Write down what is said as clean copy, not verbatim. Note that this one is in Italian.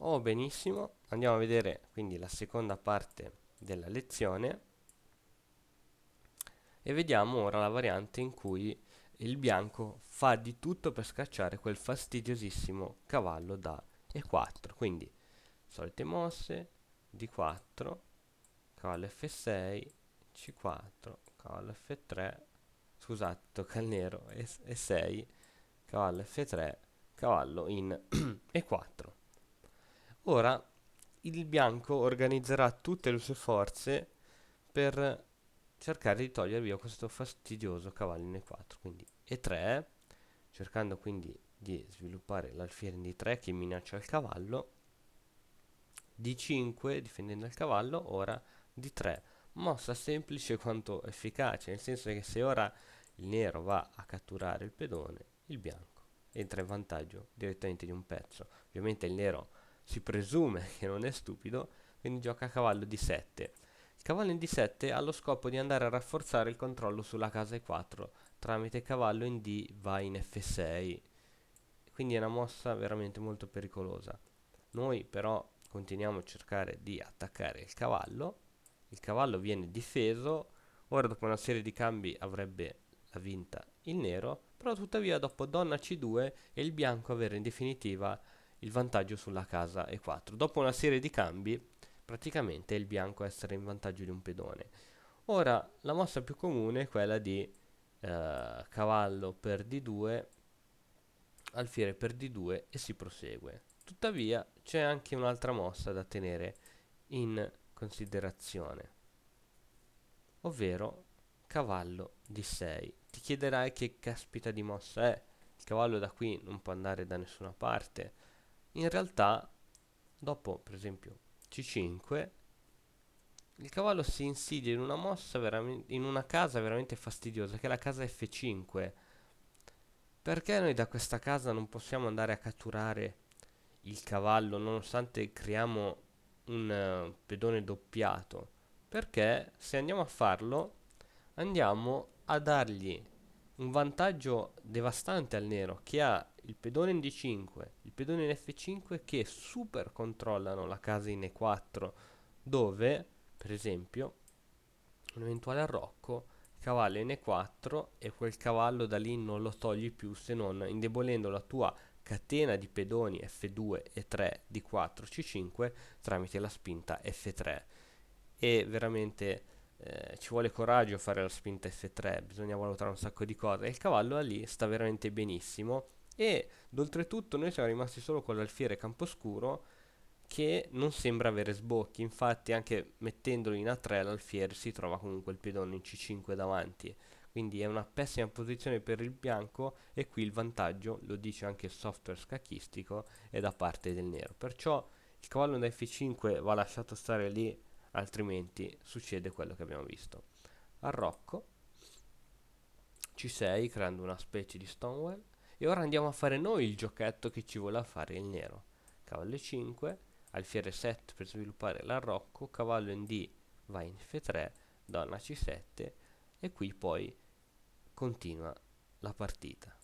Oh, benissimo, andiamo a vedere quindi la seconda parte della lezione e vediamo ora la variante in cui il bianco fa di tutto per scacciare quel fastidiosissimo cavallo da E4. Quindi solite mosse, D4, cavallo F6, C4, cavallo F3, scusate, tocca al nero, E6, cavallo F3, cavallo in E4. Ora il bianco organizzerà tutte le sue forze per cercare di togliere via questo fastidioso cavallo in E4. Quindi E3, cercando quindi di sviluppare l'alfiere in D3 che minaccia il cavallo, D5 difendendo il cavallo, ora D3. Mossa semplice quanto efficace, nel senso che se ora il nero va a catturare il pedone, il bianco entra in vantaggio direttamente di un pezzo. Ovviamente il nero si presume che non è stupido, quindi gioca a cavallo D7. Il cavallo in D7 ha lo scopo di andare a rafforzare il controllo sulla casa E4 tramite cavallo in D va in F6, quindi è una mossa veramente molto pericolosa. Noi però continuiamo a cercare di attaccare il cavallo viene difeso, ora dopo una serie di cambi avrebbe la vinta il nero, però tuttavia dopo donna C2 e il bianco avere in definitiva il vantaggio sulla casa E4. Dopo una serie di cambi praticamente il bianco essere in vantaggio di un pedone. Ora la mossa più comune è quella di cavallo per D2, alfiere per D2 e si prosegue. Tuttavia c'è anche un'altra mossa da tenere in considerazione, ovvero cavallo D6. Ti chiederai che caspita di mossa è. Il cavallo da qui non può andare da nessuna parte. In realtà, dopo per esempio C5, il cavallo si insidia in una mossa in una casa veramente fastidiosa, che è la casa F5. Perché noi da questa casa non possiamo andare a catturare il cavallo nonostante creiamo un pedone doppiato? Perché se andiamo a farlo andiamo a dargli un vantaggio devastante al nero che ha il pedone in D5, il pedone in F5 che super controllano la casa in E4 dove per esempio un eventuale arrocco, cavallo in E4 e quel cavallo da lì non lo togli più se non indebolendo la tua catena di pedoni F2 e 3 D4 C5 tramite la spinta F3. E veramente ci vuole coraggio a fare la spinta F3, bisogna valutare un sacco di cose. E il cavallo da lì sta veramente benissimo. E oltretutto noi siamo rimasti solo con l'alfiere camposcuro che non sembra avere sbocchi, infatti anche mettendolo in A3 l'alfiere si trova comunque il pedone in C5 davanti, quindi è una pessima posizione per il bianco e qui il vantaggio, lo dice anche il software scacchistico, è da parte del nero. Perciò il cavallo da F5 va lasciato stare lì, altrimenti succede quello che abbiamo visto. Arrocco, C6 creando una specie di Stonewall e ora andiamo a fare noi il giochetto che ci vuole fare il nero. Cavallo E5, alfiere 7 per sviluppare l'arrocco, cavallo in D va in F3, donna C7 e qui poi continua la partita.